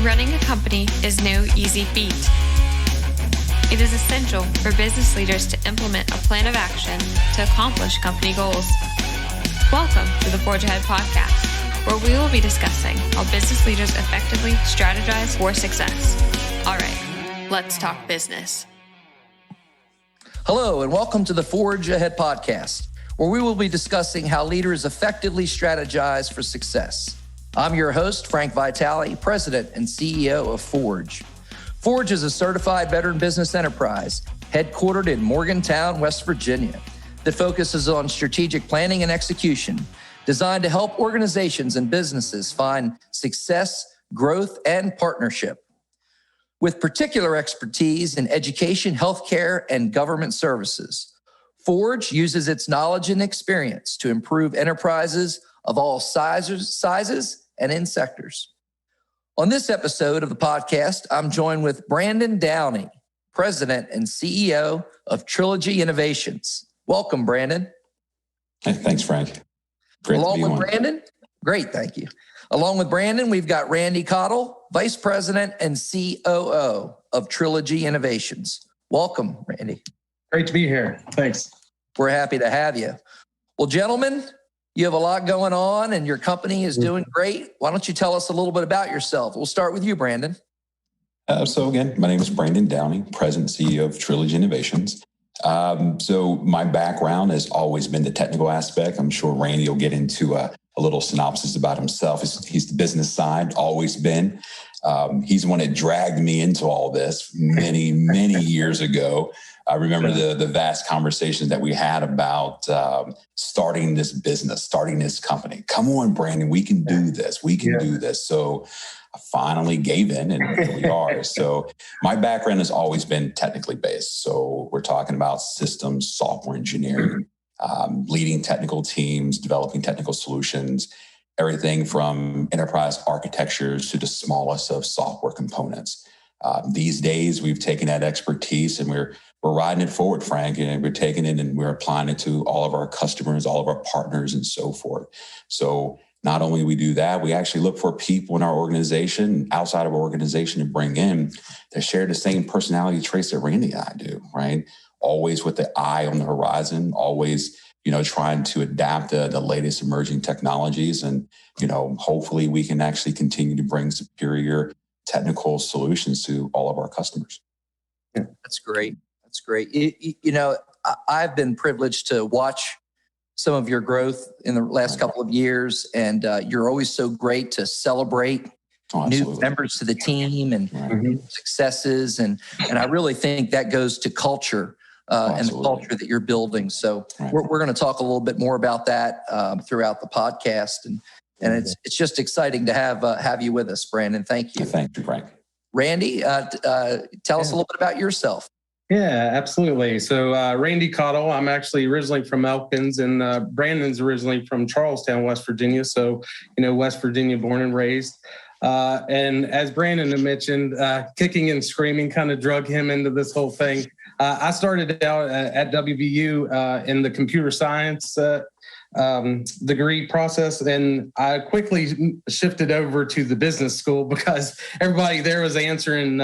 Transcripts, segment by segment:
Running a company is no easy feat. It is essential for business leaders to implement a plan of action to accomplish company goals. Welcome to the Forge Ahead podcast, where we will be discussing how business leaders effectively strategize for success. All right, let's talk business. Hello, and welcome to the Forge Ahead podcast, where we will be discussing how leaders effectively strategize for success. I'm your host, Frank Vitale, President and CEO of Forge. Forge is a certified veteran business enterprise headquartered in Morgantown, West Virginia, that focuses on strategic planning and execution, designed to help organizations and businesses find success, growth, and partnership. With particular expertise in education, healthcare, and government services, Forge uses its knowledge and experience to improve enterprises of all sizes and in sectors. On this episode of the podcast, I'm joined with Brandon Downey, President and CEO of Trilogy Innovations. Welcome, Brandon. Hey, thanks, Frank. Great Along to be with on. Brandon, great, thank you. Along with Brandon, we've got Randy Cottle, Vice President and COO of Trilogy Innovations. Welcome, Randy. Great to be here. Thanks. We're happy to have you. Well, gentlemen, you have a lot going on and your company is doing great. Why don't you tell us a little bit about yourself? We'll start with you, Brandon. So again, my name is Brandon Downey, President and CEO of Trilogy Innovations. So my background has always been the technical aspect. I'm sure Randy will get into a little synopsis about himself. He's the business side, always been. He's the one that dragged me into all this many, many years ago. I remember the vast conversations that we had about starting this business, starting this company. Come on, Brandon, we can do this. We can do this. So I finally gave in, and here we are. So my background has always been technically based. So we're talking about systems, software engineering, leading technical teams, developing technical solutions, everything from enterprise architectures to the smallest of software components. These days, we've taken that expertise and we're riding it forward, Frank, and we're taking it and we're applying it to all of our customers, all of our partners, and so forth. So not only do we do that, we actually look for people in our organization, outside of our organization, to bring in that share the same personality traits that Randy and I do, right? Always with the eye on the horizon, always, trying to adapt the latest emerging technologies. And, hopefully we can actually continue to bring superior technical solutions to all of our customers. That's great. That's great. I've been privileged to watch some of your growth in the last couple of years, and you're always so great to celebrate new members to the team and successes. And I really think that goes to culture and the culture that you're building. So we're going to talk a little bit more about that throughout the podcast. And it's just exciting to have you with us, Brandon. Thank you. Thank you, Frank. Randy, tell us a little bit about yourself. Yeah, absolutely. So Randy Cottle, I'm actually originally from Elkins, and Brandon's originally from Charlestown, West Virginia. So, West Virginia born and raised. And as Brandon had mentioned, kicking and screaming kind of drug him into this whole thing. I started out at WVU in the computer science degree process, and I quickly shifted over to the business school because everybody there was answering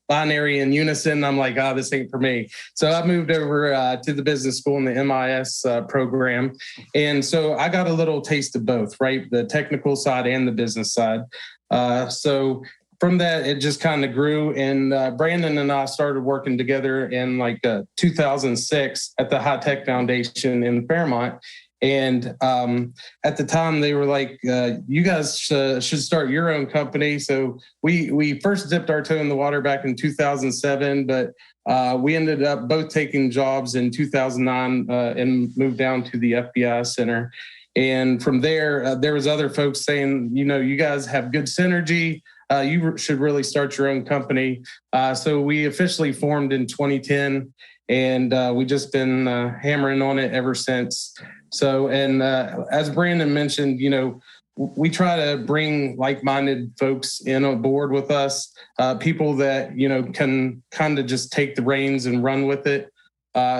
binary in unison. I'm like, this ain't for me. So I moved over to the business school in the MIS program. And so I got a little taste of both, right? The technical side and the business side. So from that, it just kind of grew. And Brandon and I started working together in 2006 at the High Tech Foundation in Fairmont. And at the time, they were like, you guys should start your own company. So we first dipped our toe in the water back in 2007, but we ended up both taking jobs in 2009 and moved down to the FBI Center. And from there, there was other folks saying, you guys have good synergy. You should really start your own company. So we officially formed in 2010, and we've just been hammering on it ever since. So, and as Brandon mentioned, we try to bring like-minded folks in on board with us, people that, can kind of just take the reins and run with it.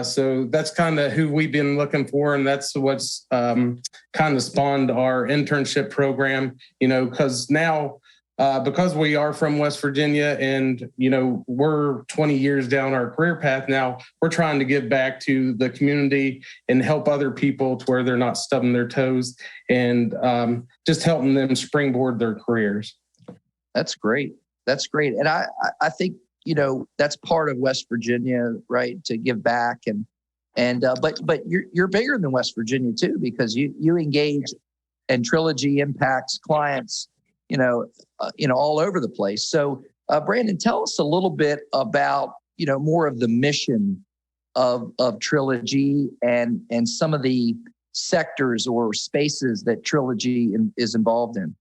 So that's kind of who we've been looking for. And that's what's kind of spawned our internship program, because now because we are from West Virginia and, we're 20 years down our career path now, we're trying to give back to the community and help other people to where they're not stubbing their toes and just helping them springboard their careers. That's great. That's great. And I think, that's part of West Virginia, right? To give back but you're bigger than West Virginia too, because you engage and Trilogy impacts clients, all over the place. So, Brandon, tell us a little bit about, more of the mission of Trilogy and some of the sectors or spaces that Trilogy is involved in.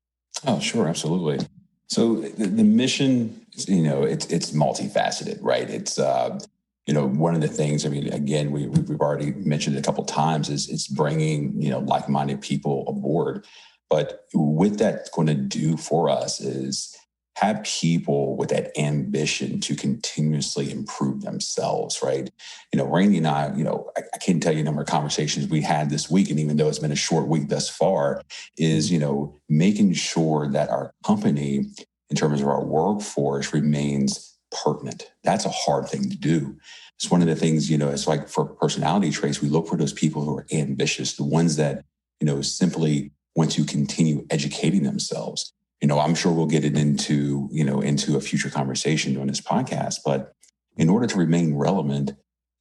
Oh, sure. Absolutely. So the mission, it's multifaceted, right? It's, one of the things, again, we've already mentioned it a couple of times is it's bringing, like-minded people aboard. But what that's going to do for us is have people with that ambition to continuously improve themselves, right? Randy and I can't tell you the number of conversations we had this week, and even though it's been a short week thus far, is, making sure that our company, in terms of our workforce, remains pertinent. That's a hard thing to do. It's one of the things, it's like for personality traits, we look for those people who are ambitious, the ones that, simply want to continue educating themselves. I'm sure we'll get it into a future conversation during this podcast, but in order to remain relevant,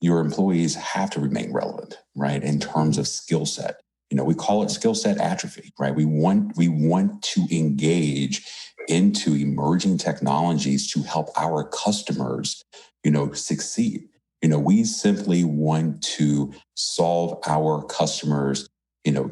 your employees have to remain relevant, right? In terms of skill set. We call it skill set atrophy, right? We want to engage into emerging technologies to help our customers, succeed. We simply want to solve our customers'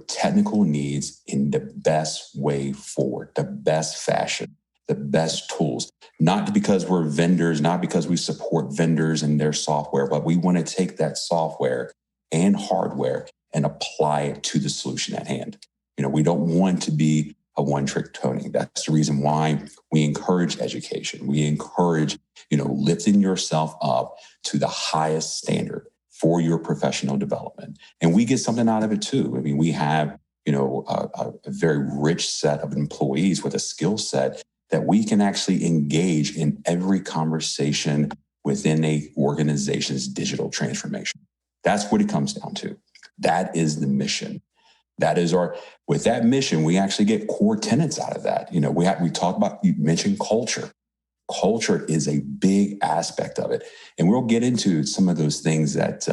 technical needs in the best way forward, the best fashion, the best tools, not because we're vendors, not because we support vendors and their software, but we want to take that software and hardware and apply it to the solution at hand. We don't want to be a one-trick pony. That's the reason why we encourage education. We encourage, lifting yourself up to the highest standard for your professional development. And we get something out of it too. We have, a very rich set of employees with a skill set that we can actually engage in every conversation within a organization's digital transformation. That's what it comes down to. That is the mission. With that mission, we actually get core tenets out of that. We talk about, you mentioned culture. Culture is a big aspect of it. And we'll get into some of those things that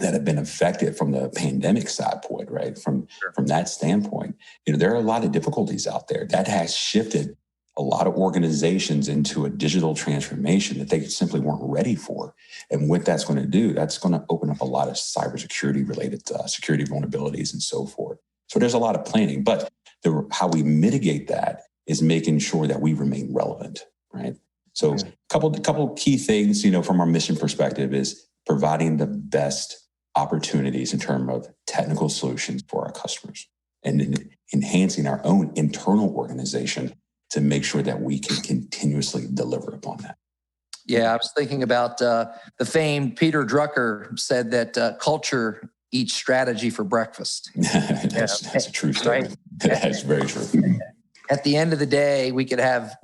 have been affected from the pandemic side point, right? From that standpoint, there are a lot of difficulties out there that has shifted a lot of organizations into a digital transformation that they simply weren't ready for. And what that's going to do, that's going to open up a lot of cybersecurity related security vulnerabilities and so forth. So there's a lot of planning, but how we mitigate that is making sure that we remain relevant, right? So a couple key things, from our mission perspective is providing the best opportunities in terms of technical solutions for our customers and enhancing our own internal organization to make sure that we can continuously deliver upon that. Yeah, I was thinking about the famed Peter Drucker said that culture eats strategy for breakfast. That's a true statement. Right? That's very true. At the end of the day, we could have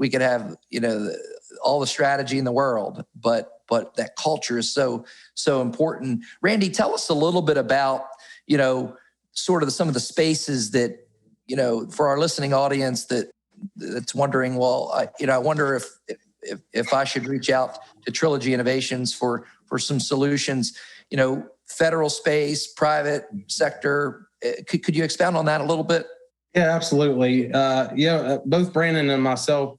all the strategy in the world, but that culture is so important. Randy, tell us a little bit about sort of some of the spaces that for our listening audience that's wondering, well, I wonder if I should reach out to Trilogy Innovations for some solutions, federal space, private sector. Could you expound on that a little bit? Yeah, absolutely. Both Brandon and myself,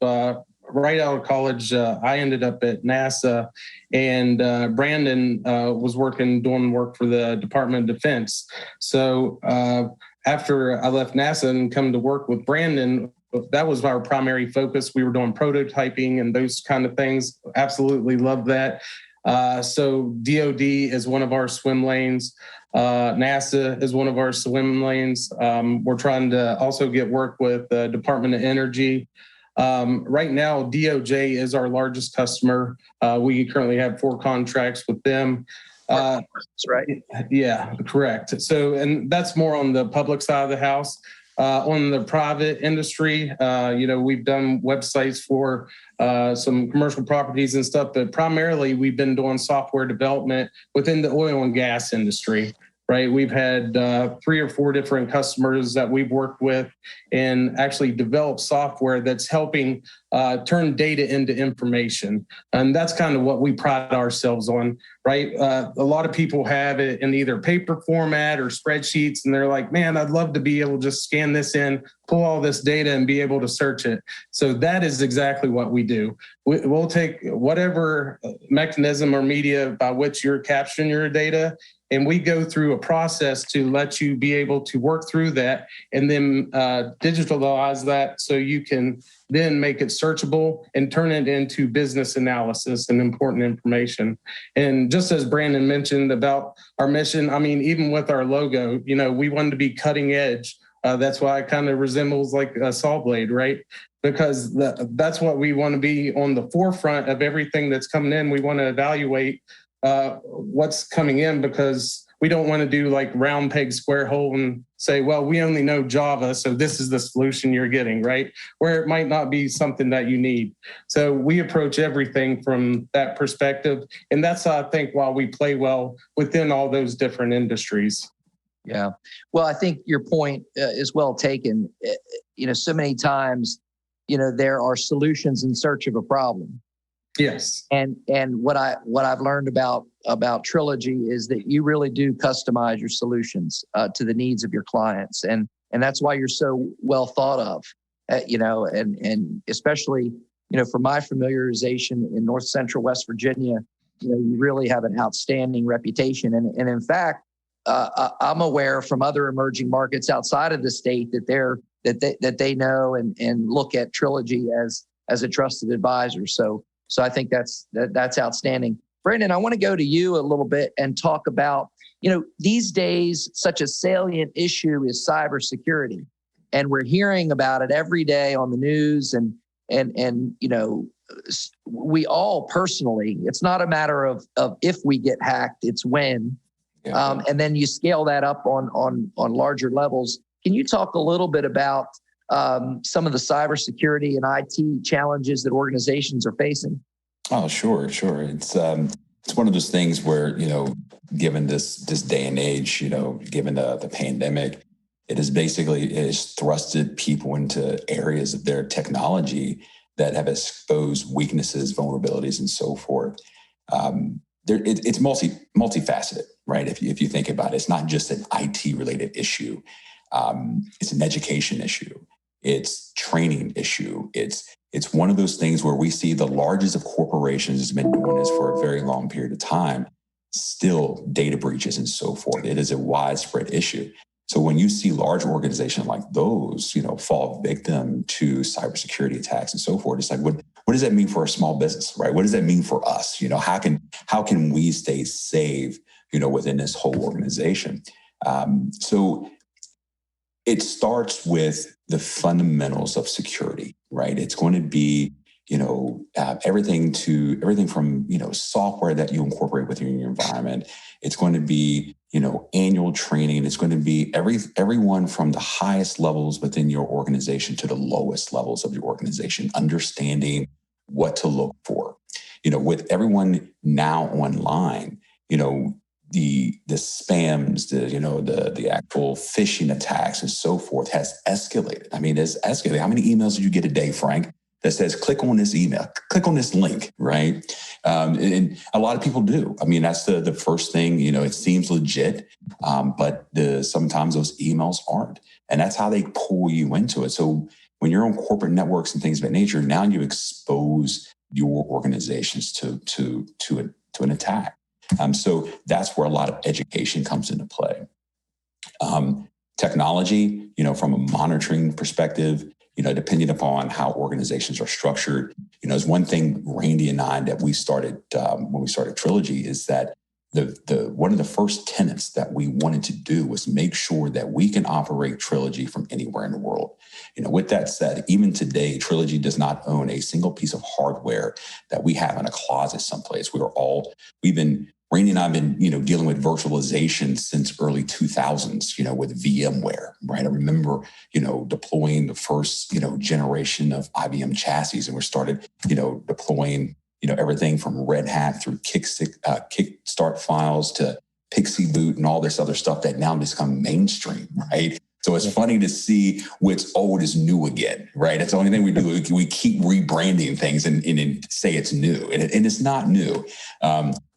right out of college, I ended up at NASA, and Brandon was doing work for the Department of Defense. So after I left NASA and come to work with Brandon, that was our primary focus. We were doing prototyping and those kind of things. Absolutely love that. So DOD is one of our swim lanes. NASA is one of our swim lanes. We're trying to also get work with the Department of Energy. Right now, DOJ is our largest customer. We currently have 4 contracts with them. That's right. Yeah, correct. So, and that's more on the public side of the house. On the private industry, we've done websites for some commercial properties and stuff, but primarily we've been doing software development within the oil and gas industry. Right, we've had 3 or 4 different customers that we've worked with and actually developed software that's helping turn data into information. And that's kind of what we pride ourselves on, right? A lot of people have it in either paper format or spreadsheets, and they're like, man, I'd love to be able to just scan this in, pull all this data and be able to search it. So that is exactly what we do. We'll take whatever mechanism or media by which you're capturing your data, and we go through a process to let you be able to work through that and then digitalize that so you can then make it searchable and turn it into business analysis and important information. And just as Brandon mentioned about our mission, I mean, even with our logo, we wanted to be cutting edge. That's why it kind of resembles like a saw blade, right? Because that's what we want to be on the forefront of everything that's coming in. We want to evaluate what's coming in, because we don't want to do like round peg, square hole and say, well, we only know Java, so this is the solution you're getting, right? Where it might not be something that you need. So we approach everything from that perspective. And that's, I think, why we play well within all those different industries. Yeah. Well, I think your point is well taken. So many times, there are solutions in search of a problem. Yes. And what I've learned about Trilogy is that you really do customize your solutions to the needs of your clients, and that's why you're so well thought of. And especially for my familiarization in North Central West Virginia, you really have an outstanding reputation. And in fact, I'm aware from other emerging markets outside of the state that they know and look at Trilogy as a trusted advisor. So I think that's outstanding. Brandon, I want to go to you a little bit and talk about, these days, such a salient issue is cybersecurity. And we're hearing about it every day on the news. And we all personally, it's not a matter of if we get hacked, it's when. Yeah. And then you scale that up on larger levels. Can you talk a little bit about some of the cybersecurity and IT challenges that organizations are facing? Oh, sure. It's one of those things where, given this day and age, given the pandemic, it has thrusted people into areas of their technology that have exposed weaknesses, vulnerabilities, and so forth. It's multifaceted, right? If you think about it, it's not just an IT related issue. It's an education issue. It's training issue. It's one of those things where we see the largest of corporations has been doing this for a very long period of time, still data breaches and so forth. It is a widespread issue. So when you see large organizations like those, fall victim to cybersecurity attacks and so forth, it's like, what does that mean for a small business, right? What does that mean for us? How can we stay safe, within this whole organization? So it starts with the fundamentals of security, right? It's going to be, everything from, software that you incorporate within your environment. It's going to be, annual training. It's going to be everyone from the highest levels within your organization to the lowest levels of your organization, understanding what to look for. With everyone now online, the spams, the actual phishing attacks and so forth has escalated. I mean, it's escalated. How many emails do you get a day, Frank, that says, click on this email, click on this link, right? And a lot of people do. I mean, that's the first thing, it seems legit, but sometimes those emails aren't. And that's how they pull you into it. So when you're on corporate networks and things of that nature, now you expose your organizations to an attack. So that's where a lot of education comes into play. Technology, from a monitoring perspective, depending upon how organizations are structured, is one thing Randy and I that we started when we started Trilogy is that the one of the first tenets that we wanted to do was make sure that we can operate Trilogy from anywhere in the world. With that said, even today, Trilogy does not own a single piece of hardware that we have in a closet someplace. We've been Randy and I have been, dealing with virtualization since early 2000s, with VMware, right? I remember, deploying the first, generation of IBM chassis, and we started, deploying, everything from Red Hat through Kickstart files to Pixie Boot and all this other stuff that now has become mainstream, right? So it's funny to see what's old is new again, right? That's the only thing we do. We keep rebranding things and say it's new, and it's not new.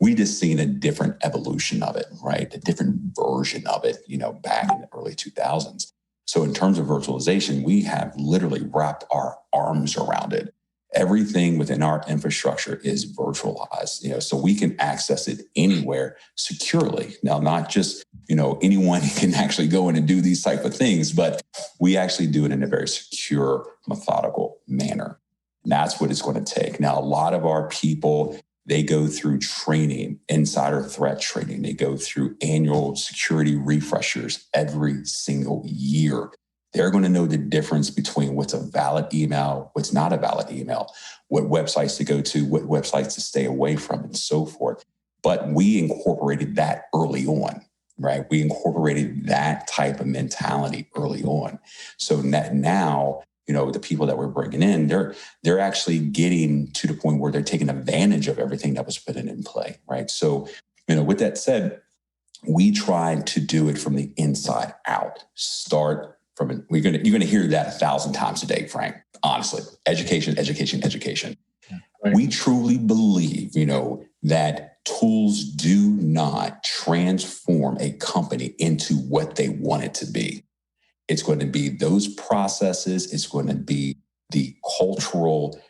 We just seen a different evolution of it, right? A different version of it, back in the early 2000s. So in terms of virtualization, we have literally wrapped our arms around it. Everything within our infrastructure is virtualized, so we can access it anywhere securely. Now, not just, anyone can actually go in and do these type of things, but we actually do it in a very secure, methodical manner. And that's what it's going to take. Now, a lot of our people, they go through training, insider threat training. They go through annual security refreshers every single year. They're going to know the difference between what's a valid email, what's not a valid email, what websites to go to, what websites to stay away from, and so forth. But we incorporated that early on, right? We incorporated that type of mentality early on. So that now, the people that we're bringing in, they're actually getting to the point where they're taking advantage of everything that was put in play, right? So, with that said, we tried to do it from the inside out. Start from it. You're going to hear that 1,000 times a day, Frank. Honestly, education. Right. We truly believe, that tools do not transform a company into what they want it to be. It's going to be those processes. It's going to be the cultural,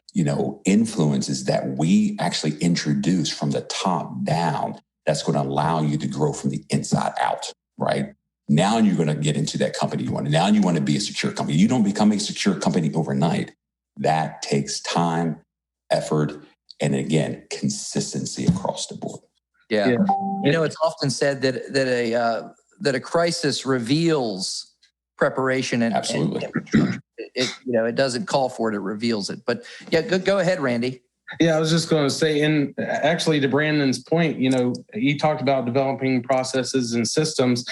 influences that we actually introduce from the top down. That's going to allow you to grow from the inside out, right? Now you're going to get into that company you want. Now you want to be a secure company. You don't become a secure company overnight. That takes time, effort, and again, consistency across the board. Yeah. It's often said that a crisis reveals preparation and absolutely. It doesn't call for it reveals it. But yeah, go ahead, Randy. Yeah, I was just going to say, and actually to Brandon's point, he talked about developing processes and systems.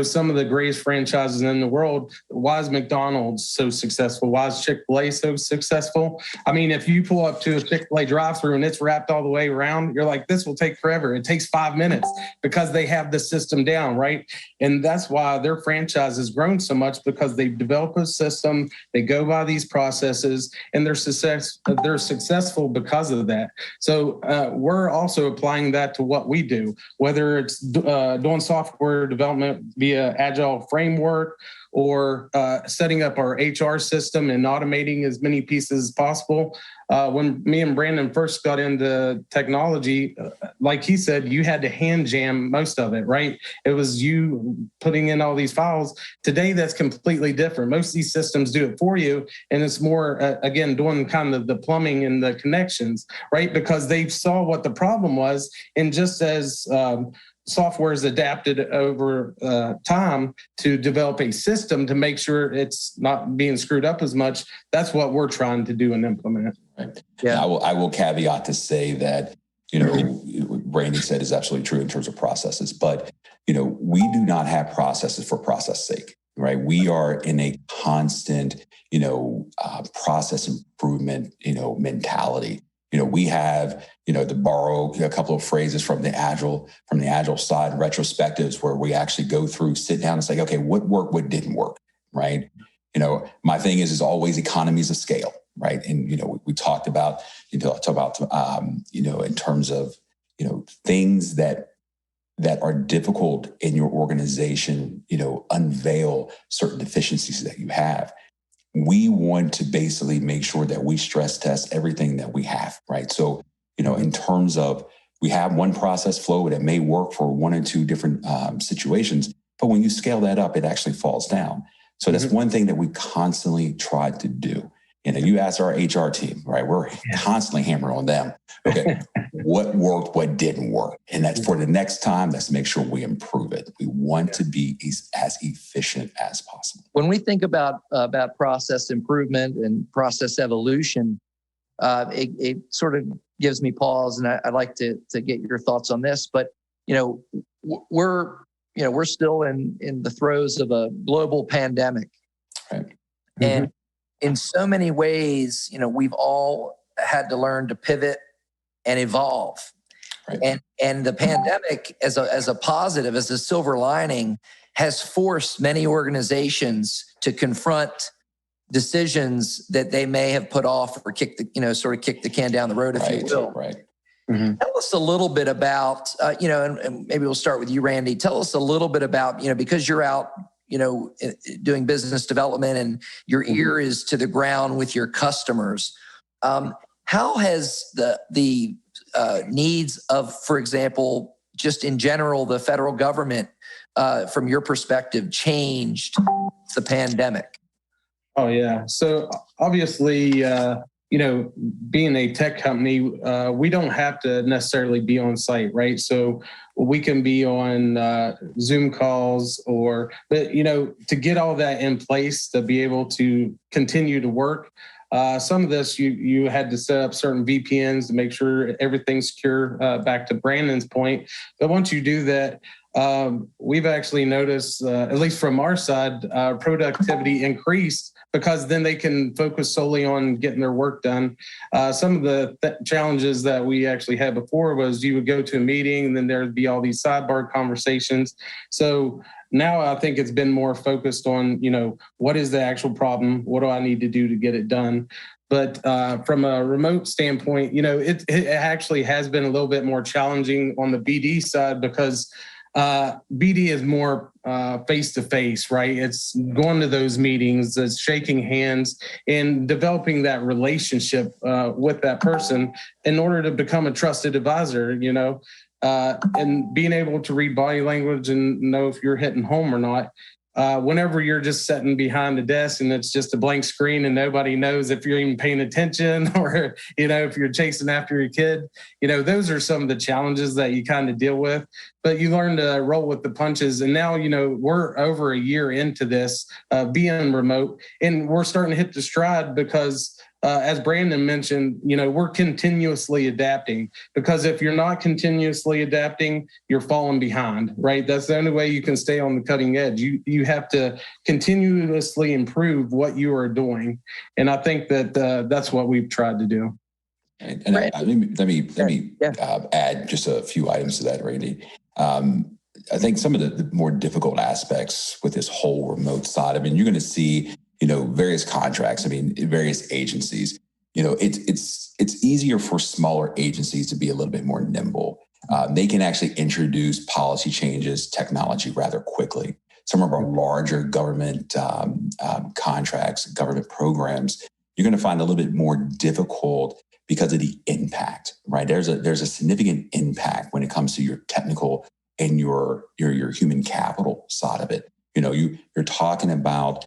Some of the greatest franchises in the world, why is McDonald's so successful? Why is Chick-fil-A so successful? I mean, if you pull up to a Chick-fil-A drive-thru and it's wrapped all the way around, you're like, this will take forever. It takes 5 minutes because they have the system down, right? And that's why their franchise has grown so much, because they've developed a system, they go by these processes, and they're successful because of that. So we're also applying that to what we do, whether it's doing software development via Agile framework, or setting up our HR system and automating as many pieces as possible. When me and Brandon first got into technology, like he said, you had to hand jam most of it, right? It was you putting in all these files. Today, that's completely different. Most of these systems do it for you. And it's more, again, doing kind of the plumbing and the connections, right? Because they saw what the problem was. And just as software is adapted over time to develop a system to make sure it's not being screwed up as much, that's what we're trying to do and implement. Right. Yeah. I will caveat to say that, what Randy said is absolutely true in terms of processes, but, we do not have processes for process sake, right? We are in a constant, process improvement, mentality. We have, to borrow a couple of phrases from the agile side, retrospectives, where we actually go through, sit down and say, okay, what worked, what didn't work, right? My thing is always economies of scale, right? And, we talked about, in terms of, things that are difficult in your organization, unveil certain deficiencies that you have. We want to basically make sure that we stress test everything that we have, right? So, in terms of, we have one process flow that may work for one or two different situations, but when you scale that up, it actually falls down. So that's one thing that we constantly try to do. You ask our HR team, right? We're constantly hammering on them. Okay, what worked, what didn't work? And that's for the next time, let's make sure we improve it. We want to be as efficient as possible. When we think about process improvement and process evolution, it sort of gives me pause, and I'd like to get your thoughts on this. But we're still in the throes of a global pandemic. Right. And in so many ways, we've all had to learn to pivot and evolve. Right. And the pandemic as a positive, as a silver lining, has forced many organizations to confront decisions that they may have put off or kick the can down the road, if you will. Right. Tell us a little bit about, and maybe we'll start with you, Randy. Tell us a little bit about, because you're out, doing business development and your ear is to the ground with your customers. How has the needs of, for example, just in general, the federal government, from your perspective, changed the pandemic? Oh, yeah. So obviously, being a tech company, we don't have to necessarily be on site, right? So we can be on Zoom calls but to get all that in place, to be able to continue to work. Some of this, you had to set up certain VPNs to make sure everything's secure, back to Brandon's point. But once you do that, we've actually noticed, at least from our side, productivity increased, because then they can focus solely on getting their work done. Some of the challenges that we actually had before was you would go to a meeting and then there'd be all these sidebar conversations. So now I think it's been more focused on, what is the actual problem? What do I need to do to get it done? But from a remote standpoint, it actually has been a little bit more challenging on the BD side, because BD is more face-to-face, right? It's going to those meetings, it's shaking hands and developing that relationship with that person in order to become a trusted advisor, and being able to read body language and know if you're hitting home or not. Whenever you're just sitting behind the desk and it's just a blank screen and nobody knows if you're even paying attention or, if you're chasing after your kid, those are some of the challenges that you kind of deal with, but you learn to roll with the punches. And now, we're over a year into this being remote, and we're starting to hit the stride because as Brandon mentioned, we're continuously adapting, because if you're not continuously adapting, you're falling behind, right? That's the only way you can stay on the cutting edge. You have to continuously improve what you are doing. And I think that that's what we've tried to do. And let me add just a few items to that, Randy. I think some of the more difficult aspects with this whole remote side, you're going to see various contracts, various agencies, it's easier for smaller agencies to be a little bit more nimble. They can actually introduce policy changes, technology rather quickly. Some of our larger government contracts, government programs, you're going to find a little bit more difficult because of the impact, right? There's a significant impact when it comes to your technical and your human capital side of it. You're talking about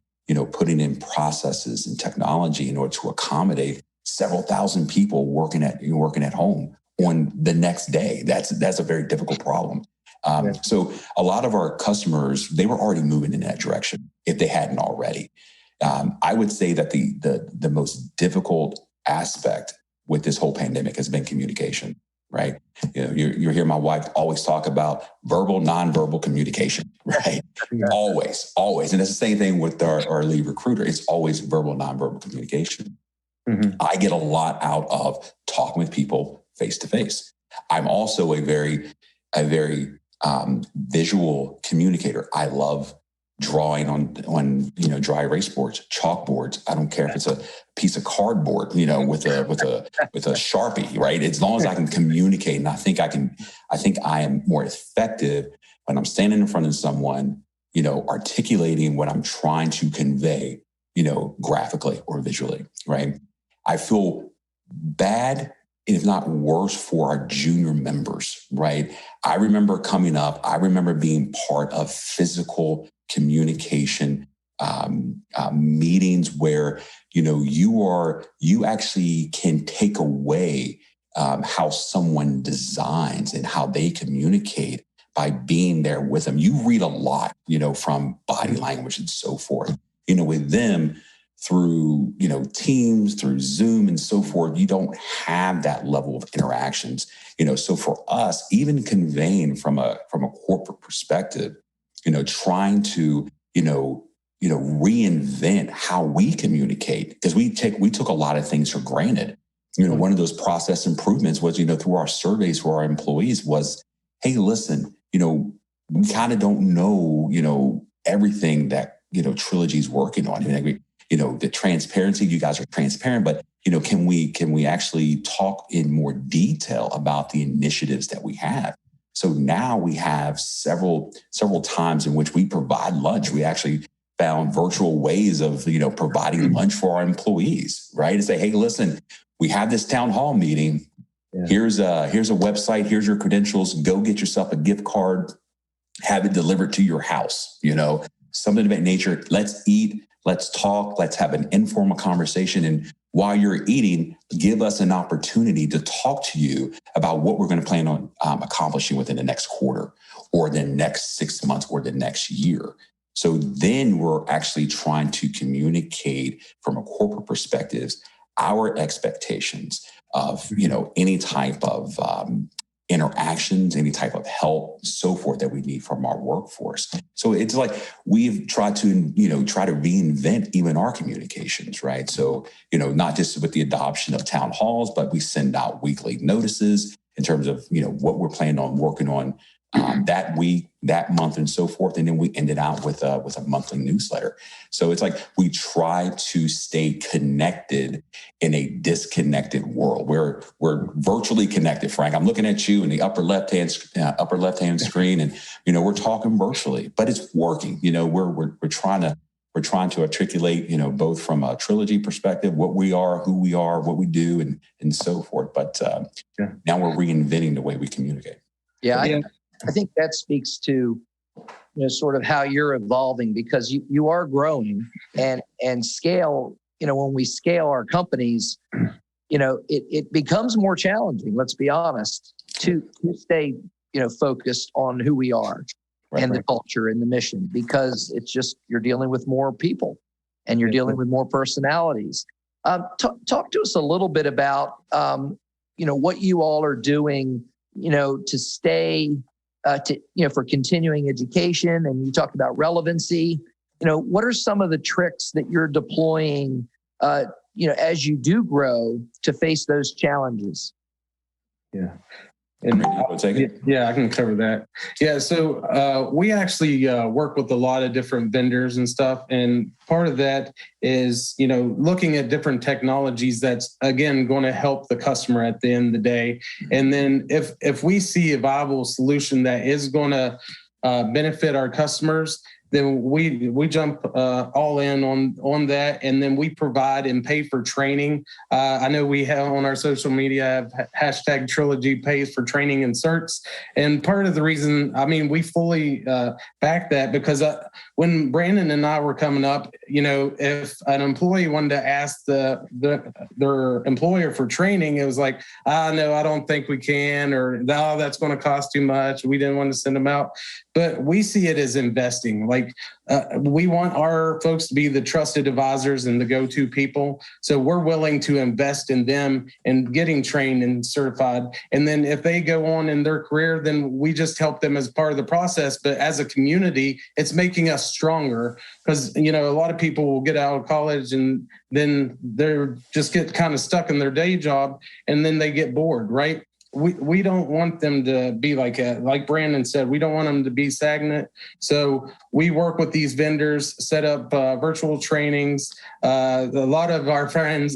putting in processes and technology in order to accommodate several thousand people working at home on the next day. That's a very difficult problem. So a lot of our customers, they were already moving in that direction if they hadn't already. I would say that the most difficult aspect with this whole pandemic has been communication, right? You hear my wife always talk about verbal, nonverbal communication, right? Yeah. Always. And it's the same thing with our lead recruiter. It's always verbal, nonverbal communication. Mm-hmm. I get a lot out of talking with people face to face. I'm also a very visual communicator. I love drawing on dry erase boards, chalkboards. I don't care if it's a piece of cardboard, with a Sharpie, right? As long as I can communicate, and I think I am more effective when I'm standing in front of someone, articulating what I'm trying to convey, graphically or visually, right? I feel bad, if not worse, for our junior members, right? I remember coming up, I remember being part of physical communication meetings where you actually can take away how someone designs and how they communicate by being there with them. You read a lot, from body language and so forth. With them, through, Teams, through Zoom and so forth, you don't have that level of interactions. So for us, even conveying from a corporate perspective, trying to, reinvent how we communicate, because we took a lot of things for granted. One of those process improvements was, through our surveys for our employees was, hey, listen, we kind of don't know, everything that, Trilogy's working on. The transparency, you guys are transparent, but, can we actually talk in more detail about the initiatives that we have? So now we have several times in which we provide lunch. We actually found virtual ways of, providing lunch for our employees, right? And say, hey, listen, we have this town hall meeting. Yeah. Here's a website. Here's your credentials. Go get yourself a gift card. Have it delivered to your house. Something of that nature. Let's eat. Let's talk. Let's have an informal conversation. And while you're eating, give us an opportunity to talk to you about what we're going to plan on accomplishing within the next quarter, or the next 6 months, or the next year. So then we're actually trying to communicate from a corporate perspective our expectations of, any type of interactions, any type of help, so forth, that we need from our workforce. So it's like we've tried to, reinvent even our communications, right? So, not just with the adoption of town halls, but we send out weekly notices in terms of, what we're planning on working on that week, that month, and so forth. And then we ended out with a monthly newsletter. So it's like we try to stay connected in a disconnected world. We're virtually connected, Frank. I'm looking at you in the upper left hand screen, and we're talking virtually, but it's working. We're trying to articulate, both from a Trilogy perspective, what we are, who we are, what we do, and so forth. But now we're reinventing the way we communicate. Yeah. I think that speaks to, sort of how you're evolving, because you are growing and scale. When we scale our companies, it becomes more challenging, let's be honest, to stay, focused on who we are and the culture and the mission, because it's just, you're dealing with more people and you're dealing with more personalities. Talk to us a little bit about, what you all are doing, to stay, for continuing education. And you talked about relevancy. What are some of the tricks that you're deploying, as you do grow to face those challenges? Yeah. And I can cover that. Yeah. So we actually work with a lot of different vendors and stuff. And part of that is, looking at different technologies that's, again, going to help the customer at the end of the day. And then if we see a viable solution that is going to benefit our customers, then we jump all in on that, and then we provide and pay for training. I know we have on our social media have #Trilogy pays for training and certs, and part of the reason, we fully back that, because when Brandon and I were coming up, if an employee wanted to ask their employer for training, it was like, no, I don't think we can, or no, that's going to cost too much. We didn't want to send them out. But we see it as investing. We want our folks to be the trusted advisors and the go-to people. So we're willing to invest in them and getting trained and certified. And then if they go on in their career, then we just help them as part of the process. But as a community, it's making us stronger, because, a lot of people will get out of college and then they're just get kind of stuck in their day job, and then they get bored, right? We don't want them to be like Brandon said, we don't want them to be stagnant. So we work with these vendors, set up virtual trainings. A lot of our friends,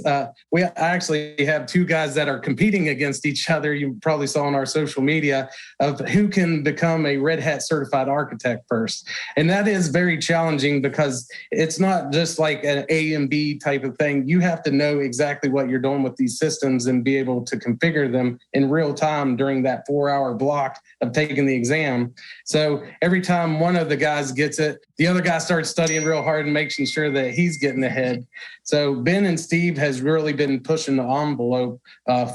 we actually have two guys that are competing against each other. You probably saw on our social media of who can become a Red Hat certified architect first. And that is very challenging, because it's not just like an A and B type of thing. You have to know exactly what you're doing with these systems and be able to configure them in real time during that 4-hour block of taking the exam. So every time one of the guys gets it, the other guy starts studying real hard and making sure that he's getting ahead. So Ben and Steve has really been pushing the envelope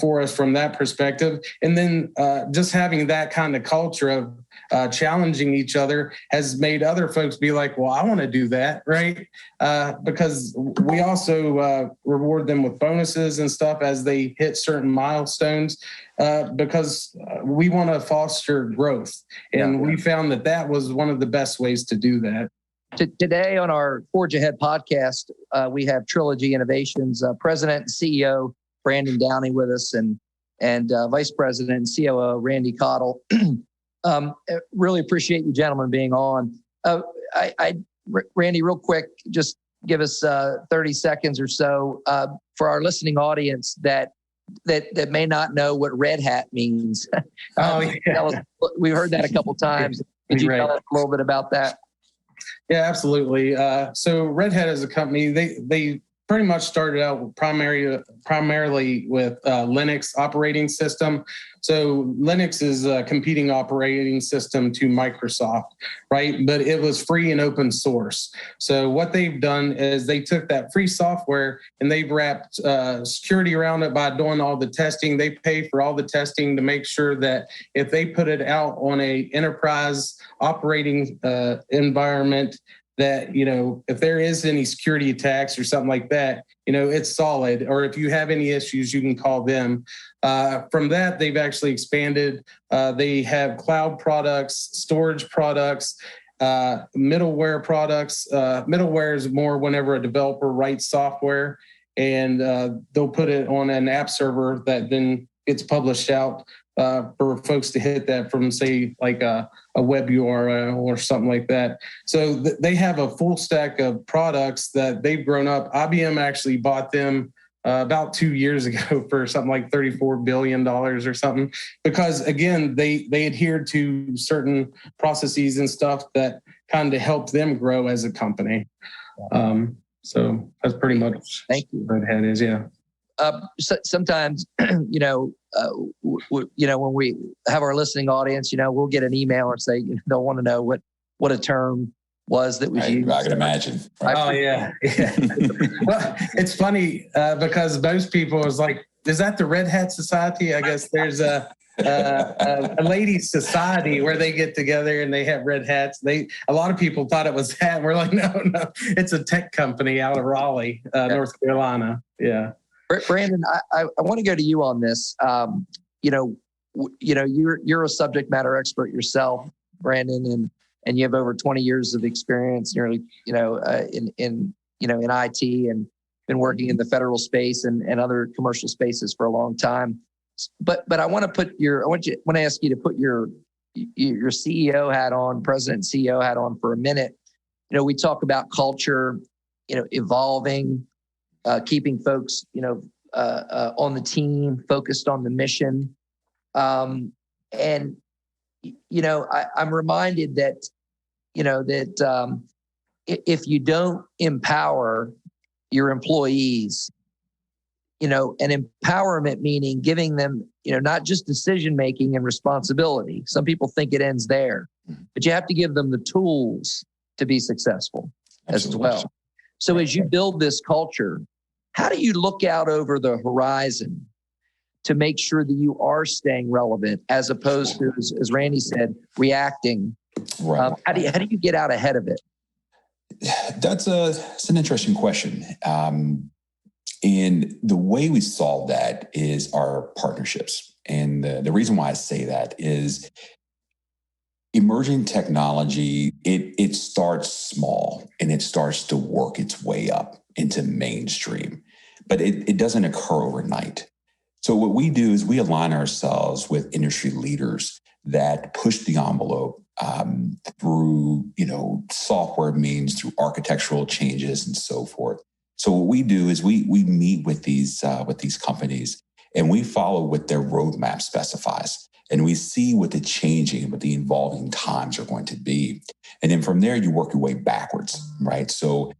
for us from that perspective. And then just having that kind of culture of challenging each other has made other folks be like, well, I want to do that, right? Because we also reward them with bonuses and stuff as they hit certain milestones, because we want to foster growth. And we found that was one of the best ways to do that. Today on our Forge Ahead podcast, we have Trilogy Innovations President and CEO Brandon Downey with us, and Vice President and COO Randy Cottle. Really appreciate you gentlemen being on. Randy, real quick, just give us 30 seconds or so for our listening audience that may not know what red hat means. We've heard that a couple times. Could you tell us a little bit about that? Yeah, absolutely. So Red Hat as a company, they pretty much started out primarily with Linux operating system. So Linux is a competing operating system to Microsoft, right? But it was free and open source. So what they've done is they took that free software and they've wrapped security around it by doing all the testing. They pay for all the testing to make sure that if they put it out on a enterprise operating environment, that, if there is any security attacks or something like that, it's solid. Or if you have any issues, you can call them. From that, they've actually expanded. They have cloud products, storage products, middleware products. Middleware is more whenever a developer writes software, and they'll put it on an app server that then gets published out for folks to hit that from, say, like a web URL or something like that. So they have a full stack of products that they've grown up. IBM actually bought them about 2 years ago for something like $34 billion or something, because, again, they adhered to certain processes and stuff that kind of helped them grow as a company. So that's pretty much what Red Hat is, yeah. Sometimes, when we have our listening audience, we'll get an email and say, they'll want to know what a term was that was used. I can imagine. Right? Oh, yeah. Well, it's funny because most people is like, is that the Red Hat Society? I guess there's a ladies' society where they get together and they have red hats. A lot of people thought it was that. We're like, no, it's a tech company out of Raleigh, North Carolina. Yeah. Brandon, I want to go to you on this. You're a subject matter expert yourself, Brandon, and you have over 20 years of experience, nearly, in IT, and been working in the federal space and other commercial spaces for a long time. But I want to ask you to put your CEO hat on, president and CEO hat on for a minute. We talk about culture, evolving. Keeping folks, on the team, focused on the mission. I'm reminded that, if you don't empower your employees, and empowerment meaning giving them, not just decision-making and responsibility. Some people think it ends there, but you have to give them the tools to be successful as well. So as you build this culture, how do you look out over the horizon to make sure that you are staying relevant as opposed to, as Randy said, reacting? Right. How do you get out ahead of it? It's an interesting question. And the way we solve that is our partnerships. And the reason why I say that is emerging technology, it starts small and it starts to work its way up into mainstream, but it doesn't occur overnight. So what we do is we align ourselves with industry leaders that push the envelope through, software means, through architectural changes and so forth. So what we do is we meet with these companies and we follow what their roadmap specifies. And we see what the changing, what the evolving times are going to be. And then from there, you work your way backwards, right? So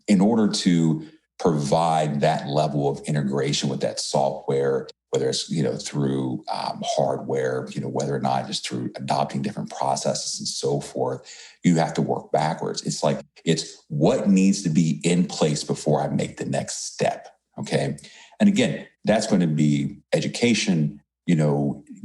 in order to provide that level of integration with that software, whether it's, through hardware, whether or not just through adopting different processes and so forth, you have to work backwards. It's what needs to be in place before I make the next step, okay? And again, that's going to be education,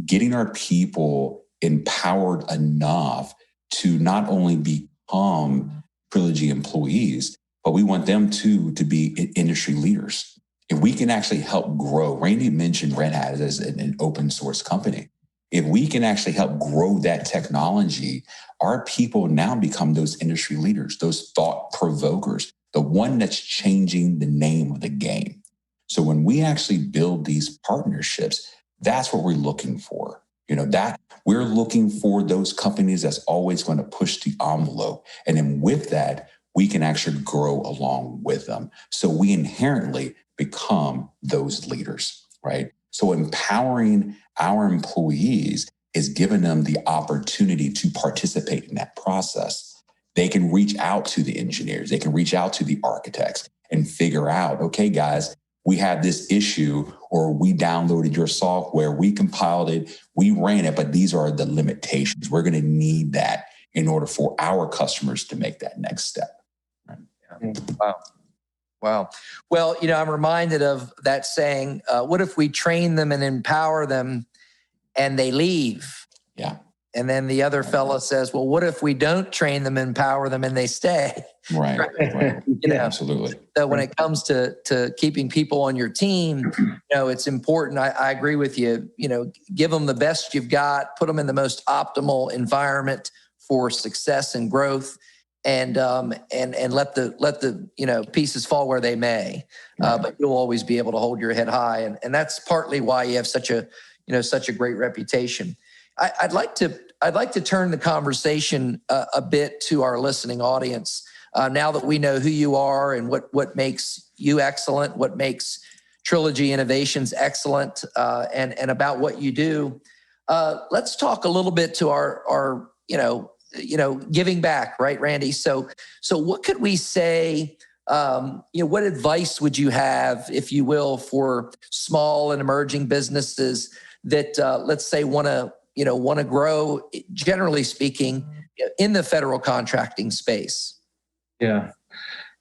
getting our people empowered enough to not only become Trilogy employees, but we want them to be industry leaders. If we can actually help grow, Randy mentioned Red Hat as an open source company. If we can actually help grow that technology, our people now become those industry leaders, those thought provokers, the one that's changing the name of the game. So when we actually build these partnerships, that's what we're looking for. That we're looking for those companies that's always going to push the envelope. And then with that, we can actually grow along with them. So we inherently become those leaders, right? So empowering our employees is giving them the opportunity to participate in that process. They can reach out to the engineers, they can reach out to the architects and figure out, okay, guys, we have this issue, or we downloaded your software, we compiled it, we ran it, but these are the limitations. We're going to need that in order for our customers to make that next step. Right? Yeah. Wow. Well, I'm reminded of that saying, what if we train them and empower them and they leave? Yeah. And then the other fella says, well, what if we don't train them, empower them, and they stay? Right. Absolutely. So when it comes to keeping people on your team, it's important. I agree with you. Give them the best you've got, put them in the most optimal environment for success and growth, and let the pieces fall where they may. Right. But you'll always be able to hold your head high, and that's partly why you have such a great reputation. I'd like to turn the conversation a bit to our listening audience. Now that we know who you are and what makes you excellent, what makes Trilogy Innovations excellent, and about what you do, let's talk a little bit to our giving back, right, Randy? So what could we say? What advice would you have, if you will, for small and emerging businesses that let's say want to grow, generally speaking, in the federal contracting space? Yeah.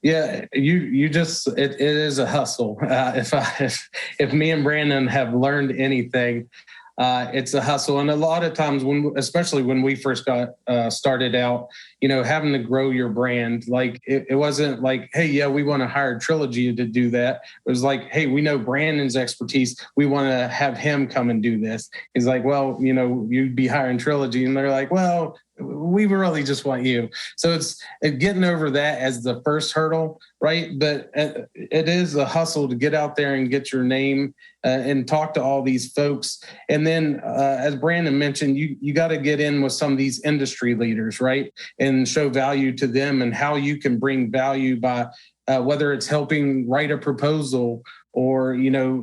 You just it is a hustle. If me and Brandon have learned anything, it's a hustle. And a lot of times, especially when we first got started out, having to grow your brand, like it wasn't like, hey, yeah, we want to hire Trilogy to do that. It was like, hey, we know Brandon's expertise. We want to have him come and do this. He's like, well, you'd be hiring Trilogy. And they're like, well, we really just want you. So it's getting over that as the first hurdle, right? But it is a hustle to get out there and get your name and talk to all these folks. And then, as Brandon mentioned, you got to get in with some of these industry leaders, right? And show value to them and how you can bring value by whether it's helping write a proposal or,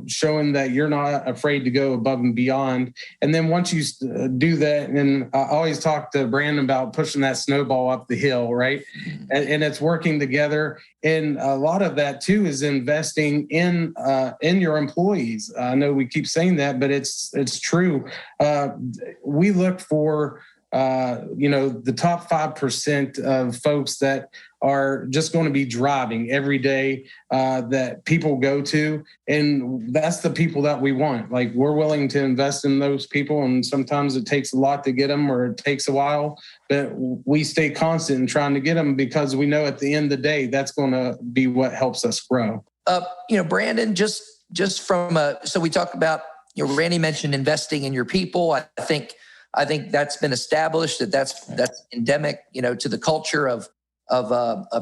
showing that you're not afraid to go above and beyond. And then once you do that, and I always talk to Brandon about pushing that snowball up the hill, right? And it's working together. And a lot of that too is investing in your employees. I know we keep saying that, but it's true. We look for the top 5% of folks that are just going to be driving every day that people go to. And that's the people that we want. Like, we're willing to invest in those people. And sometimes it takes a lot to get them, or it takes a while, but we stay constant in trying to get them because we know at the end of the day, that's going to be what helps us grow. Brandon, just from so we talked about, Randy mentioned investing in your people. I think that's been established, that's endemic, to the culture of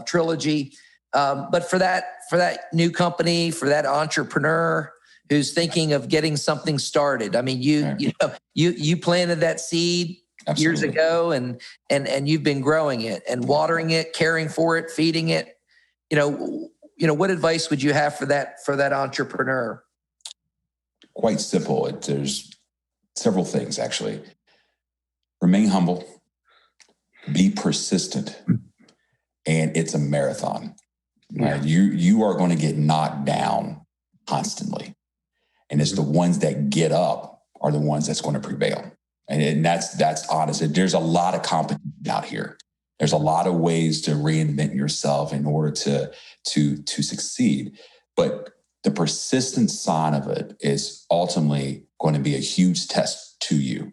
Trilogy. But for that new company, for that entrepreneur who's thinking of getting something started, I mean, you planted that seed Absolutely. Years ago, and you've been growing it and watering it, caring for it, feeding it. What advice would you have for that entrepreneur? Quite simple. There's several things, actually. Remain humble, be persistent, and it's a marathon. Right? You are going to get knocked down constantly, and it's the ones that get up are the ones that's going to prevail. And that's honest. There's a lot of competition out here. There's a lot of ways to reinvent yourself in order to succeed, but the persistent side of it is ultimately going to be a huge test to you.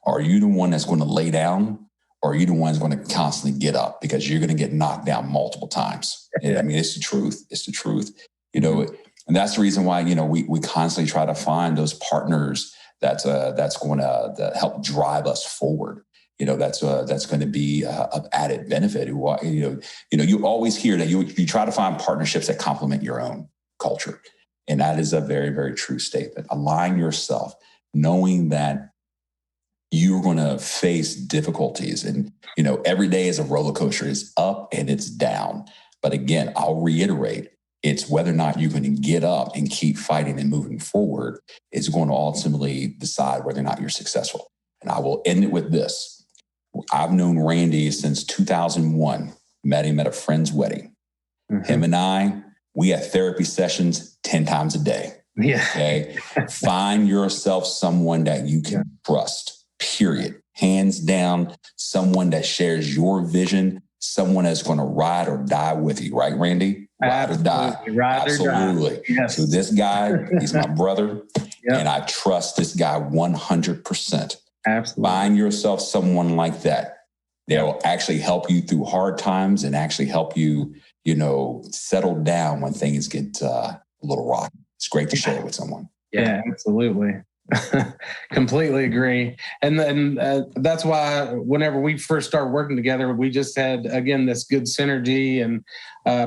Are you the one that's going to lay down, or are you the one that's going to constantly get up because you're going to get knocked down multiple times? And I mean, it's the truth. It's the truth, you know, and that's the reason why, you know, we constantly try to find those partners that's going to help drive us forward. You know, that's going to be of added benefit. You always hear that you try to find partnerships that complement your own culture. And that is a very, very true statement. Align yourself, knowing that you're going to face difficulties. And, you know, every day is a roller coaster. It's up and it's down. But again, I'll reiterate, it's whether or not you're going to get up and keep fighting and moving forward is going to ultimately decide whether or not you're successful. And I will end it with this. I've known Randy since 2001, met him at a friend's wedding. Him and I, we had therapy sessions 10 times a day. Yeah. Okay. Find yourself someone that you can trust, period. Hands down, someone that shares your vision, someone that's going to ride or die with you. Right, Randy? Ride or die. Absolutely. Yes. So this guy, he's my brother, and I trust this guy 100%. Absolutely. Find yourself someone like that. They'll actually help you through hard times and actually help you, you know, settle down when things get a little rocky. It's great to share it with someone. Yeah, absolutely. Completely agree. And then that's why whenever we first started working together, we just had, again, this good synergy and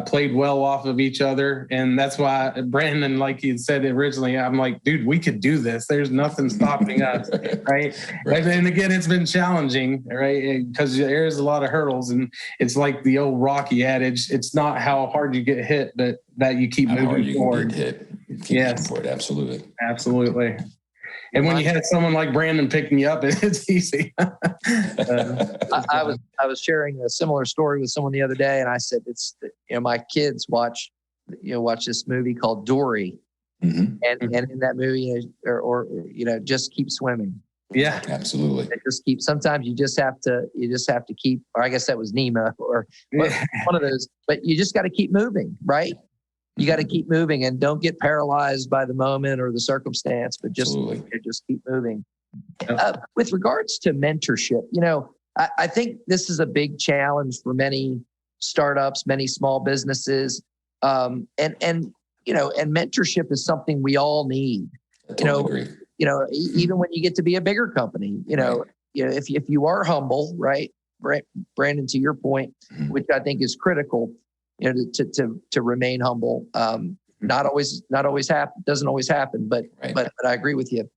played well off of each other. And that's why Brandon, like you said originally, I'm like, dude, we could do this. There's nothing stopping us. Right. And again, it's been challenging, right? Because there's a lot of hurdles, and it's like the old Rocky adage. It's not how hard you get hit, but that you keep moving forward. Yes. Forward. Absolutely. Absolutely. And when you had someone like Brandon picking you up, it's easy. I was sharing a similar story with someone the other day, and I said, my kids watch this movie called Dory, and in that movie, or just keep swimming. Yeah, absolutely. Sometimes you just have to keep, or I guess that was Nemo or one of those, but you just got to keep moving, right? You got to keep moving and don't get paralyzed by the moment or the circumstance, but just keep moving. With regards to mentorship, I think this is a big challenge for many startups, many small businesses. And mentorship is something we all need. I totally agree. Even when you get to be a bigger company, if you are humble, right, Brandon, to your point, which I think is critical, to remain humble. Not always happen. Doesn't always happen, but I agree with you.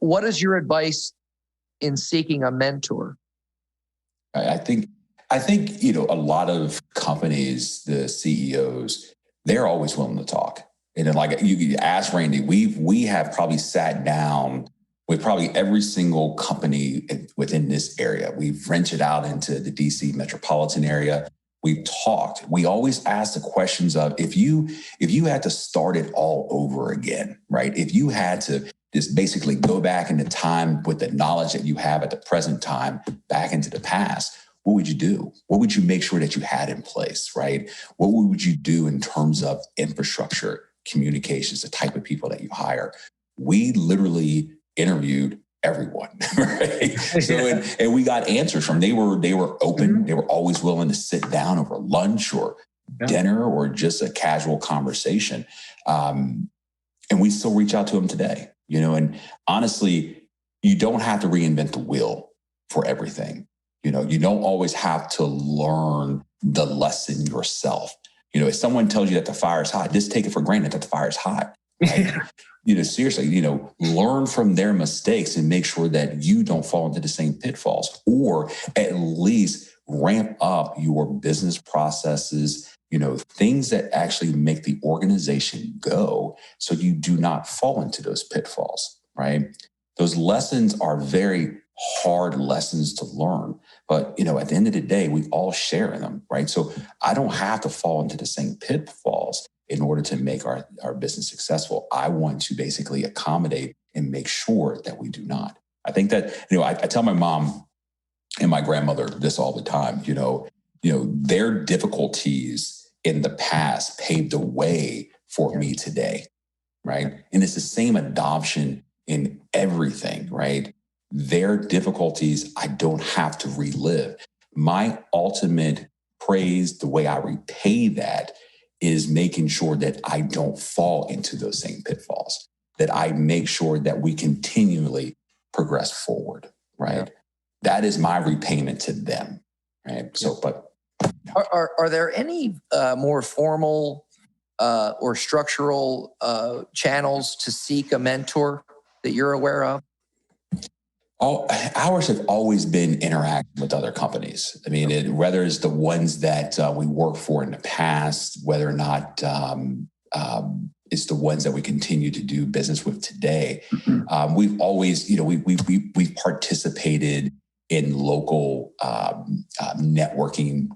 What is your advice in seeking a mentor? I think a lot of companies, the CEOs, they're always willing to talk. And then, like you ask Randy, we have probably sat down with probably every single company within this area. We've ventured out into the DC metropolitan area. We've talked. We always ask the questions of if you had to start it all over again, right? If you had to just basically go back into time with the knowledge that you have at the present time back into the past, what would you do? What would you make sure that you had in place, right? What would you do in terms of infrastructure, communications, the type of people that you hire? We literally interviewed everyone, right? So, and we got answers from, they were open. They were always willing to sit down over lunch or dinner or just a casual conversation. And we still reach out to them today, and honestly, you don't have to reinvent the wheel for everything. You don't always have to learn the lesson yourself. If someone tells you that the fire is hot, just take it for granted that the fire is hot. Right? Seriously, learn from their mistakes and make sure that you don't fall into the same pitfalls, or at least ramp up your business processes, things that actually make the organization go so you do not fall into those pitfalls, right? Those lessons are very hard lessons to learn, but, at the end of the day, we all share in them, right? So I don't have to fall into the same pitfalls in order to make our business successful. I want to basically accommodate and make sure that we do not. I think that, I tell my mom and my grandmother this all the time, their difficulties in the past paved the way for me today, right? And it's the same adoption in everything, right? their difficulties I don't have to relive. My ultimate praise, the way I repay that, is making sure that I don't fall into those same pitfalls, that I make sure that we continually progress forward, right? Yeah. That is my repayment to them, right? So, but are there any more formal or structural channels to seek a mentor that you're aware of? Ours have always been interacting with other companies. I mean, whether it's the ones that we worked for in the past, whether or not it's the ones that we continue to do business with today. We've always, we've participated in local networking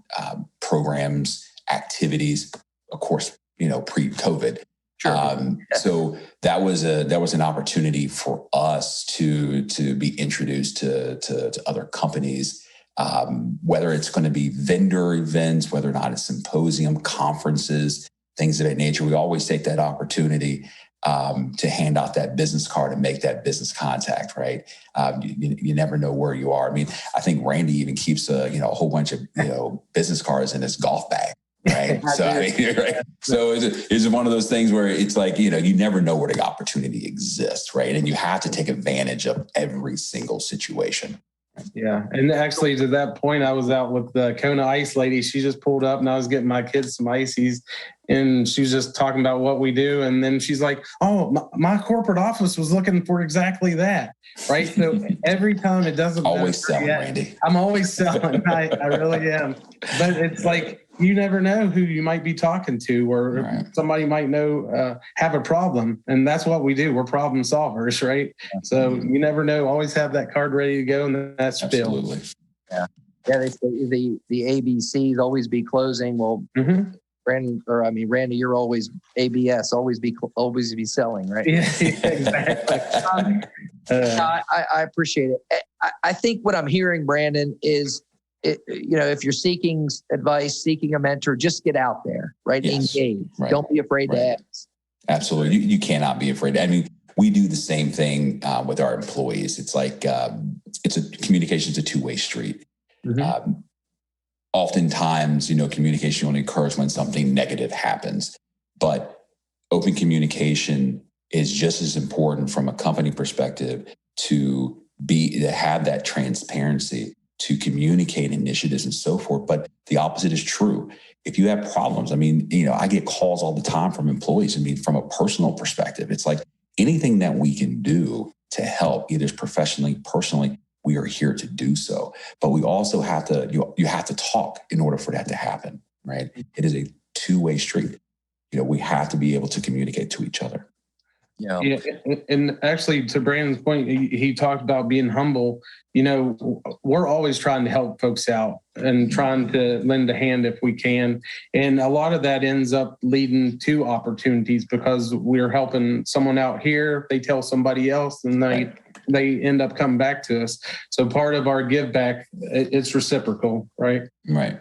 programs, activities, of course, pre-COVID. Sure. So that was an opportunity for us to be introduced to other companies, whether it's going to be vendor events, whether or not it's symposium, conferences, things of that nature. We always take that opportunity to hand out that business card and make that business contact, right? You never know where you are. I mean, I think Randy even keeps a whole bunch of business cards in his golf bag. Right. So, right. So it's one of those things where it's like, you never know where the opportunity exists. Right. And you have to take advantage of every single situation. Yeah. And actually, to that point, I was out with the Kona Ice lady. She just pulled up and I was getting my kids some ices and she was just talking about what we do. And then she's like, oh, my corporate office was looking for exactly that. Right. So every time it doesn't always selling, Randy. I'm always selling. I really am. But it's like, you never know who you might be talking to or right. Somebody might have a problem. And that's what we do. We're problem solvers, right? So you never know. Always have that card ready to go and that's Absolutely. filled. Yeah. Yeah, they say the ABCs always be closing. Well, Randy, you're always ABS, always be selling, right? Yeah, exactly. I appreciate it. I think what I'm hearing, Brandon, is if you're seeking advice, seeking a mentor, just get out there, right? Yes. Engage. Right. Don't be afraid to ask. Absolutely. You cannot be afraid. I mean, we do the same thing with our employees. It's like, communication is a two-way street. Mm-hmm. Oftentimes, communication only occurs when something negative happens, but open communication is just as important from a company perspective to have that transparency, to communicate initiatives and so forth. But the opposite is true. If you have problems, I get calls all the time from employees. From a personal perspective, it's like anything that we can do to help, either professionally, personally, we are here to do so. But we also have to, you have to talk in order for that to happen, right? It is a two-way street. We have to be able to communicate to each other. Yeah. And actually, to Brandon's point, he talked about being humble. We're always trying to help folks out and trying to lend a hand if we can. And a lot of that ends up leading to opportunities because we're helping someone out here. They tell somebody else and they end up coming back to us. So part of our give back, it's reciprocal, right? Right.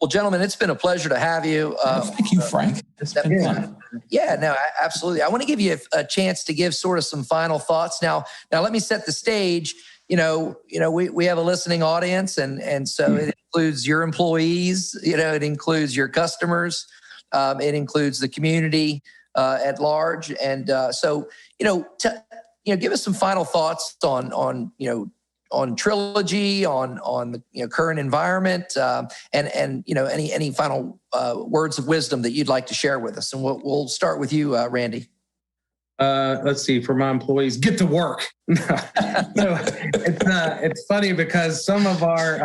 Well, gentlemen, it's been a pleasure to have you. Thank you, Frank. It's been fun. Yeah, no, absolutely. I want to give you a chance to give sort of some final thoughts. Now let me set the stage. We have a listening audience, and so it includes your employees. It includes your customers. It includes the community at large. And so give us some final thoughts on Trilogy, on the current environment, and any final words of wisdom that you'd like to share with us. And we'll start with you, Randy. Let's see. For my employees, get to work. So it's funny because some of our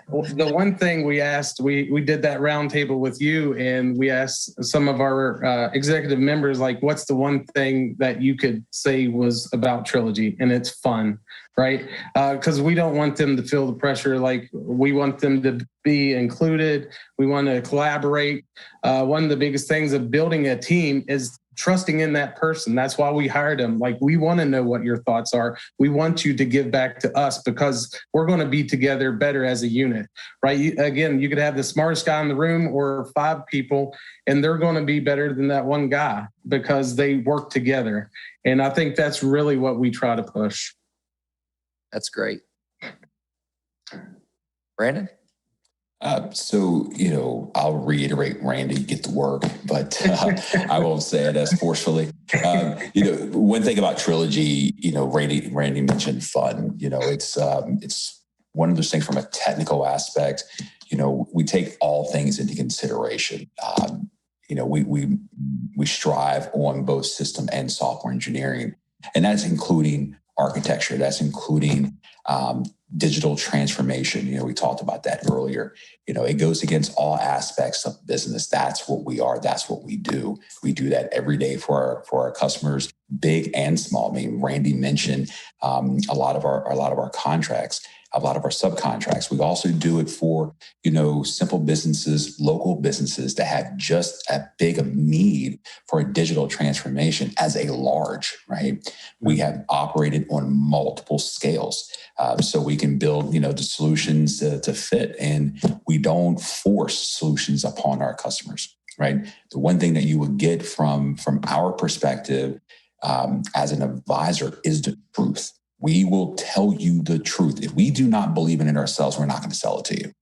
the one thing we asked, we did that roundtable with you, and we asked some of our executive members, like, what's the one thing that you could say was about Trilogy? And it's fun, right? Because we don't want them to feel the pressure. Like, we want them to be included. We want to collaborate. One of the biggest things of building a team is trusting in that person. That's why we hired them. Like, we want to know what your thoughts are. We want you to give back to us because we're going to be together better as a unit, right? You could have the smartest guy in the room or 5 people, and they're going to be better than that one guy because they work together. And I think that's really what we try to push. That's great. Brandon? I'll reiterate, Randy, get to work, but I won't say it as forcefully. One thing about Trilogy, Randy mentioned fun. It's one of those things from a technical aspect. We take all things into consideration. We strive on both system and software engineering, and that's including architecture. That's including digital transformation. We talked about that earlier. It goes against all aspects of business. That's what we are. That's what we do. We do that every day for our customers, big and small. I mean, Randy mentioned a lot of our contracts, a lot of our subcontracts. We also do it for, simple businesses, local businesses that have just as big a need for a digital transformation as a large, right? We have operated on multiple scales. So we can build, the solutions to fit, and we don't force solutions upon our customers, right? The one thing that you would get from our perspective as an advisor is the truth. We will tell you the truth. If we do not believe in it ourselves, we're not going to sell it to you,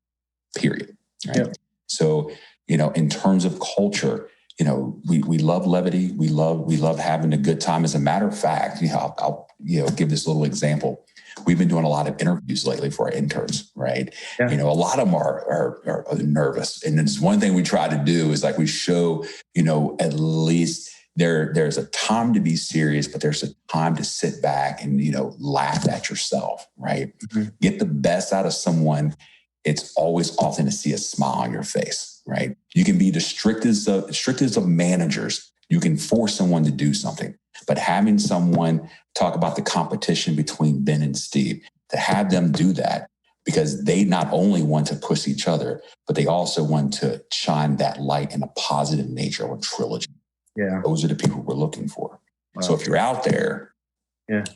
period. Right? Yep. So, in terms of culture, we love levity. We love having a good time. As a matter of fact, I'll give this little example. We've been doing a lot of interviews lately for our interns, right? Yeah. A lot of them are nervous. And it's one thing we try to do is we show, at least there's a time to be serious, but there's a time to sit back and, laugh at yourself, right? Mm-hmm. Get the best out of someone. It's always often to see a smile on your face, right? You can be the strictest of managers. You can force someone to do something, but having someone talk about the competition between Ben and Steve, to have them do that because they not only want to push each other, but they also want to shine that light in a positive nature of Trilogy. Yeah. Those are the people we're looking for. Wow. So if you're out there,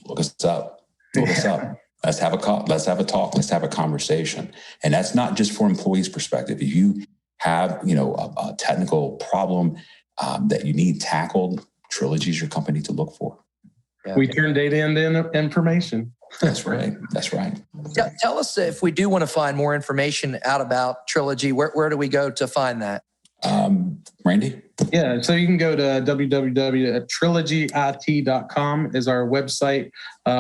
look us up. Look us up. Let's have a call. Let's have a talk. Let's have a conversation. And that's not just for employees' perspective. If you have, a technical problem that you need tackled, Trilogy is your company to look for. Yeah. We turn data into information. That's right. That's right. Tell us if we do want to find more information out about Trilogy, where do we go to find that? Randy? Yeah, so you can go to www.trilogyit.com is our website.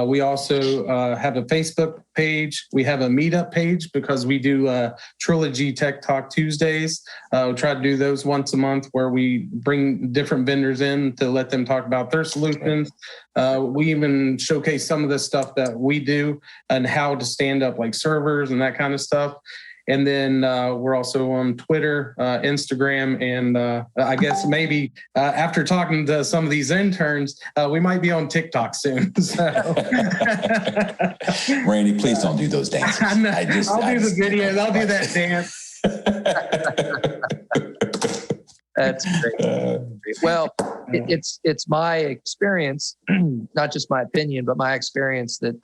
We also have a Facebook page. We have a meetup page because we do Trilogy Tech Talk Tuesdays. We try to do those once a month where we bring different vendors in to let them talk about their solutions. We even showcase some of the stuff that we do and how to stand up servers and that kind of stuff. And then we're also on Twitter, Instagram, and I guess maybe after talking to some of these interns, we might be on TikTok soon. So. Randy, please don't do those dances. I'll do the videos. I'll do that dance. That's great. Well, it's my experience, not just my opinion, but my experience that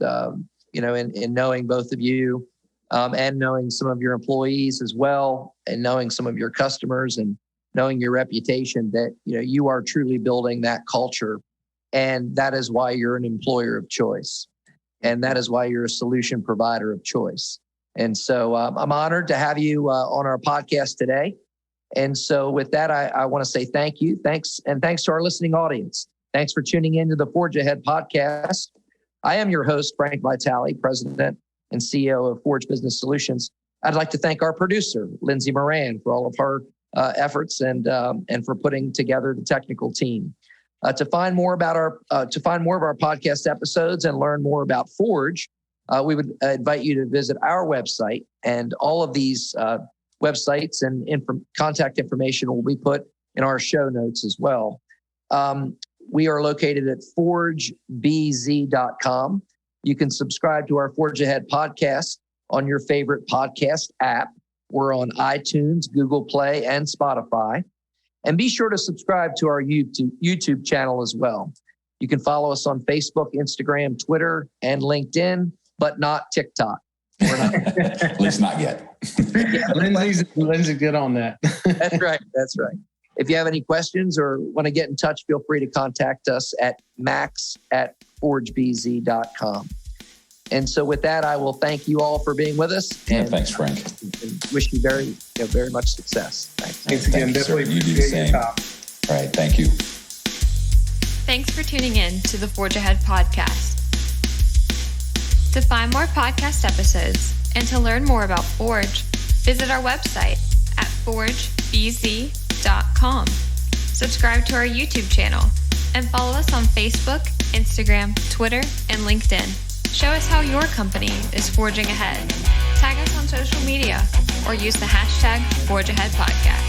in knowing both of you. And knowing some of your employees as well, and knowing some of your customers and knowing your reputation, that you are truly building that culture. And that is why you're an employer of choice. And that is why you're a solution provider of choice. And so I'm honored to have you on our podcast today. And so with that, I want to say thank you. Thanks to our listening audience. Thanks for tuning in to the Forge Ahead podcast. I am your host, Frank Vitale, President and CEO of Forge Business Solutions. I'd like to thank our producer, Lindsay Moran, for all of her efforts and for putting together the technical team. To find more of our podcast episodes and learn more about Forge, we would invite you to visit our website, and all of these websites and contact information will be put in our show notes as well. We are located at forgebz.com. You can subscribe to our Forge Ahead podcast on your favorite podcast app. We're on iTunes, Google Play, and Spotify. And be sure to subscribe to our YouTube channel as well. You can follow us on Facebook, Instagram, Twitter, and LinkedIn, but not TikTok. We're not. At least not yet. Lindsay's good on that. That's right. That's right. If you have any questions or want to get in touch, feel free to contact us at max@forgebz.com. And so with that, I will thank you all for being with us. And thanks, Frank. And wish you very much success. Thanks again. Definitely you do the same. All right. Thank you. Thanks for tuning in to the Forge Ahead podcast. To find more podcast episodes and to learn more about Forge, visit our website at forgebz.com. Subscribe to our YouTube channel and follow us on Facebook, Instagram, Twitter, and LinkedIn. Show us how your company is forging ahead. Tag us on social media or use the hashtag Forge Ahead Podcast.